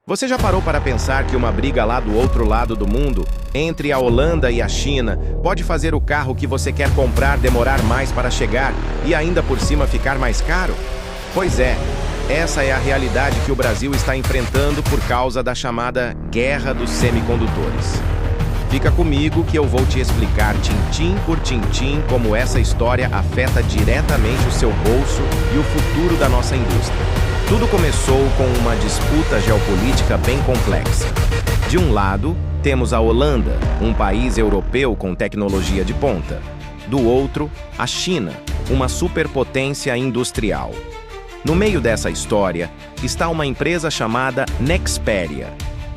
Você já parou para pensar que uma briga lá do outro lado do mundo, entre a Holanda e a China, pode fazer o carro que você quer comprar demorar mais para chegar e ainda por cima ficar mais caro? Pois é, essa é a realidade que o Brasil está enfrentando por causa da chamada Guerra dos Semicondutores. Fica comigo que eu vou te explicar tintim por tintim como essa história afeta diretamente o seu bolso e o futuro da nossa indústria. Tudo começou com uma disputa geopolítica bem complexa. De um lado, temos a Holanda, um país europeu com tecnologia de ponta. Do outro, a China, uma superpotência industrial. No meio dessa história, está uma empresa chamada Nexperia.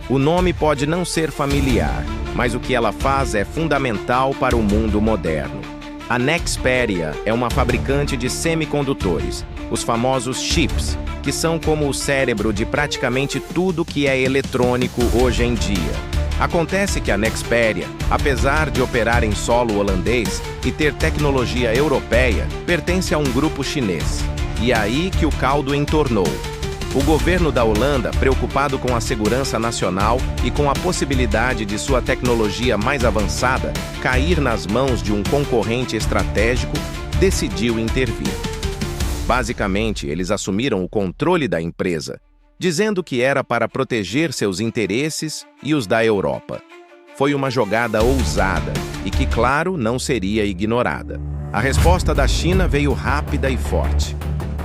O nome pode não ser familiar, mas o que ela faz é fundamental para o mundo moderno. A Nexperia é uma fabricante de semicondutores, os famosos chips, que são como o cérebro de praticamente tudo que é eletrônico hoje em dia. Acontece que a Nexperia, apesar de operar em solo holandês e ter tecnologia europeia, pertence a um grupo chinês. E é aí que o caldo entornou. O governo da Holanda, preocupado com a segurança nacional e com a possibilidade de sua tecnologia mais avançada cair nas mãos de um concorrente estratégico, decidiu intervir. Basicamente, eles assumiram o controle da empresa, dizendo que era para proteger seus interesses e os da Europa. Foi uma jogada ousada e que, claro, não seria ignorada. A resposta da China veio rápida e forte.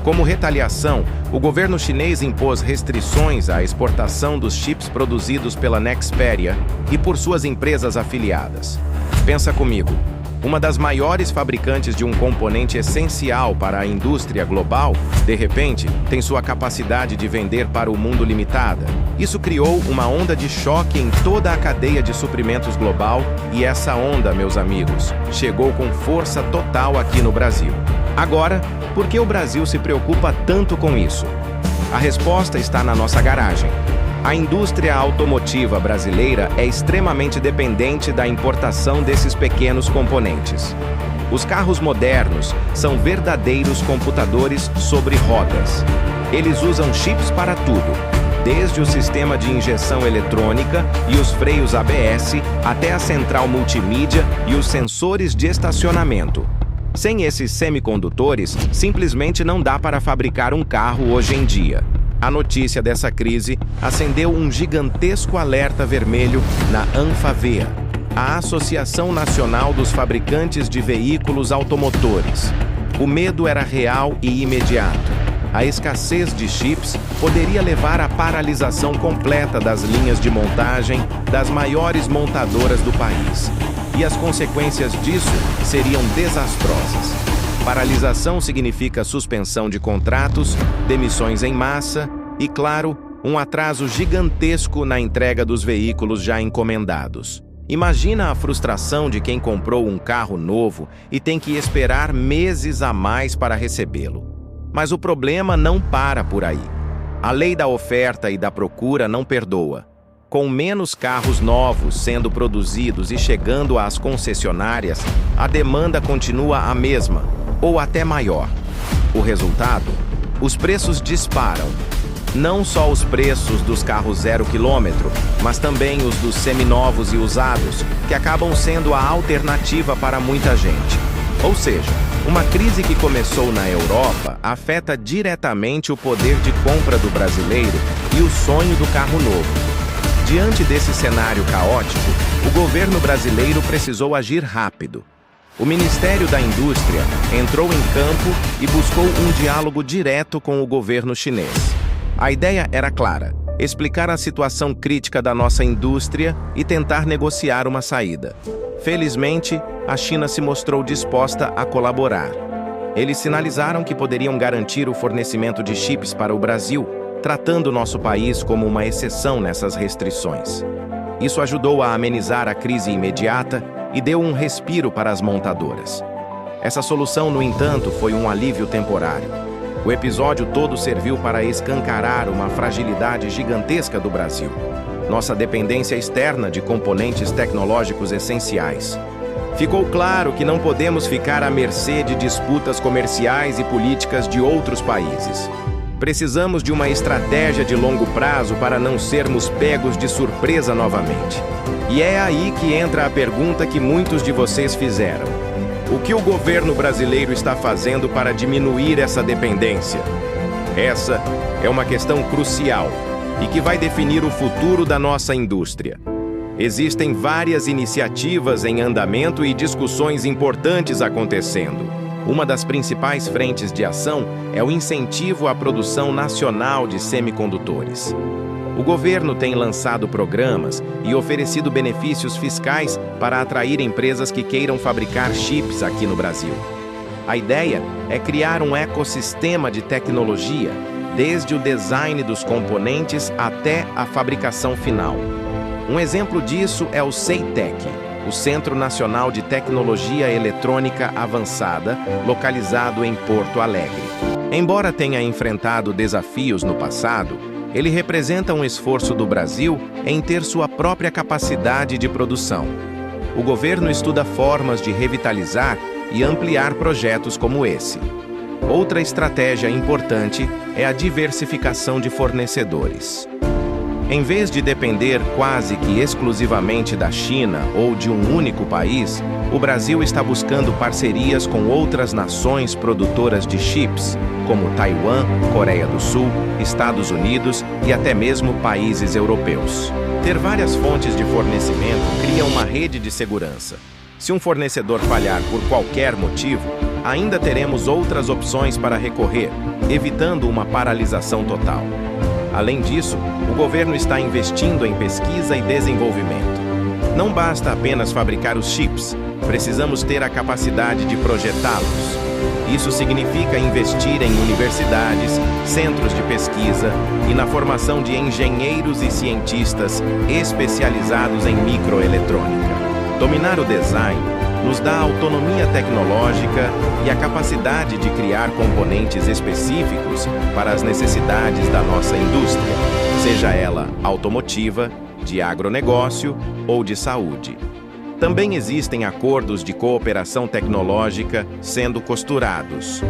Como retaliação, o governo chinês impôs restrições à exportação dos chips produzidos pela Nexperia e por suas empresas afiliadas. Pensa comigo, uma das maiores fabricantes de um componente essencial para a indústria global, de repente, tem sua capacidade de vender para o mundo limitada. Isso criou uma onda de choque em toda a cadeia de suprimentos global e essa onda, meus amigos, chegou com força total aqui no Brasil. Agora, por que o Brasil se preocupa tanto com isso? A resposta está na nossa garagem. A indústria automotiva brasileira é extremamente dependente da importação desses pequenos componentes. Os carros modernos são verdadeiros computadores sobre rodas. Eles usam chips para tudo, desde o sistema de injeção eletrônica e os freios ABS até a central multimídia e os sensores de estacionamento. Sem esses semicondutores, simplesmente não dá para fabricar um carro hoje em dia. A notícia dessa crise acendeu um gigantesco alerta vermelho na ANFAVEA, a Associação Nacional dos Fabricantes de Veículos Automotores. O medo era real e imediato. A escassez de chips poderia levar à paralisação completa das linhas de montagem das maiores montadoras do país. E as consequências disso seriam desastrosas. Paralisação significa suspensão de contratos, demissões em massa e, claro, um atraso gigantesco na entrega dos veículos já encomendados. Imagina a frustração de quem comprou um carro novo e tem que esperar meses a mais para recebê-lo. Mas o problema não para por aí. A lei da oferta e da procura não perdoa. Com menos carros novos sendo produzidos e chegando às concessionárias, a demanda continua a mesma, ou até maior. O resultado? Os preços disparam. Não só os preços dos carros 0 quilômetro, mas também os dos seminovos e usados, que acabam sendo a alternativa para muita gente. Ou seja, uma crise que começou na Europa afeta diretamente o poder de compra do brasileiro e o sonho do carro novo. Diante desse cenário caótico, o governo brasileiro precisou agir rápido. O Ministério da Indústria entrou em campo e buscou um diálogo direto com o governo chinês. A ideia era clara: explicar a situação crítica da nossa indústria e tentar negociar uma saída. Felizmente, a China se mostrou disposta a colaborar. Eles sinalizaram que poderiam garantir o fornecimento de chips para o Brasil, tratando nosso país como uma exceção nessas restrições. Isso ajudou a amenizar a crise imediata e deu um respiro para as montadoras. Essa solução, no entanto, foi um alívio temporário. O episódio todo serviu para escancarar uma fragilidade gigantesca do Brasil. Nossa dependência externa de componentes tecnológicos essenciais. Ficou claro que não podemos ficar à mercê de disputas comerciais e políticas de outros países. Precisamos de uma estratégia de longo prazo para não sermos pegos de surpresa novamente. E é aí que entra a pergunta que muitos de vocês fizeram. O que o governo brasileiro está fazendo para diminuir essa dependência? Essa é uma questão crucial e que vai definir o futuro da nossa indústria. Existem várias iniciativas em andamento e discussões importantes acontecendo. Uma das principais frentes de ação é o incentivo à produção nacional de semicondutores. O governo tem lançado programas e oferecido benefícios fiscais para atrair empresas que queiram fabricar chips aqui no Brasil. A ideia é criar um ecossistema de tecnologia, desde o design dos componentes até a fabricação final. Um exemplo disso é o CEITEC, o Centro Nacional de Tecnologia Eletrônica Avançada, localizado em Porto Alegre. Embora tenha enfrentado desafios no passado, ele representa um esforço do Brasil em ter sua própria capacidade de produção. O governo estuda formas de revitalizar e ampliar projetos como esse. Outra estratégia importante é a diversificação de fornecedores. Em vez de depender quase que exclusivamente da China ou de um único país, o Brasil está buscando parcerias com outras nações produtoras de chips, como Taiwan, Coreia do Sul, Estados Unidos e até mesmo países europeus. Ter várias fontes de fornecimento cria uma rede de segurança. Se um fornecedor falhar por qualquer motivo, ainda teremos outras opções para recorrer, evitando uma paralisação total. Além disso, o governo está investindo em pesquisa e desenvolvimento. Não basta apenas fabricar os chips, precisamos ter a capacidade de projetá-los. Isso significa investir em universidades, centros de pesquisa e na formação de engenheiros e cientistas especializados em microeletrônica. Dominar o design nos dá autonomia tecnológica e a capacidade de criar componentes específicos para as necessidades da nossa indústria, seja ela automotiva, de agronegócio ou de saúde. Também existem acordos de cooperação tecnológica sendo costurados.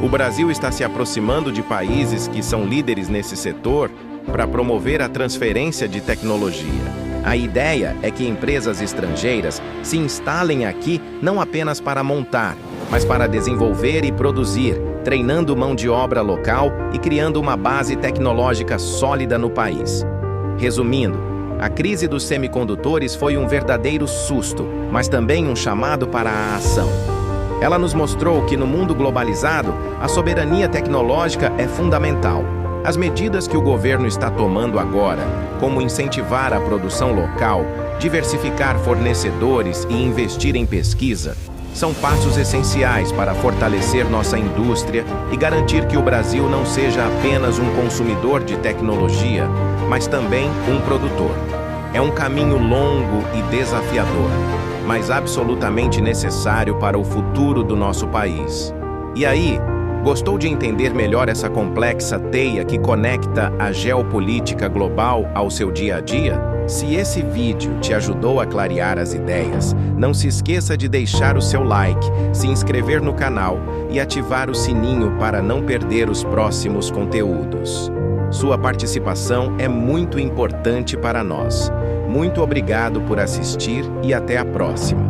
O Brasil está se aproximando de países que são líderes nesse setor para promover a transferência de tecnologia. A ideia é que empresas estrangeiras se instalem aqui não apenas para montar, mas para desenvolver e produzir, treinando mão de obra local e criando uma base tecnológica sólida no país. Resumindo, a crise dos semicondutores foi um verdadeiro susto, mas também um chamado para a ação. Ela nos mostrou que no mundo globalizado, a soberania tecnológica é fundamental. As medidas que o governo está tomando agora, como incentivar a produção local, diversificar fornecedores e investir em pesquisa, são passos essenciais para fortalecer nossa indústria e garantir que o Brasil não seja apenas um consumidor de tecnologia, mas também um produtor. É um caminho longo e desafiador, mas absolutamente necessário para o futuro do nosso país. E aí, gostou de entender melhor essa complexa teia que conecta a geopolítica global ao seu dia a dia? Se esse vídeo te ajudou a clarear as ideias, não se esqueça de deixar o seu like, se inscrever no canal e ativar o sininho para não perder os próximos conteúdos. Sua participação é muito importante para nós. Muito obrigado por assistir e até a próxima.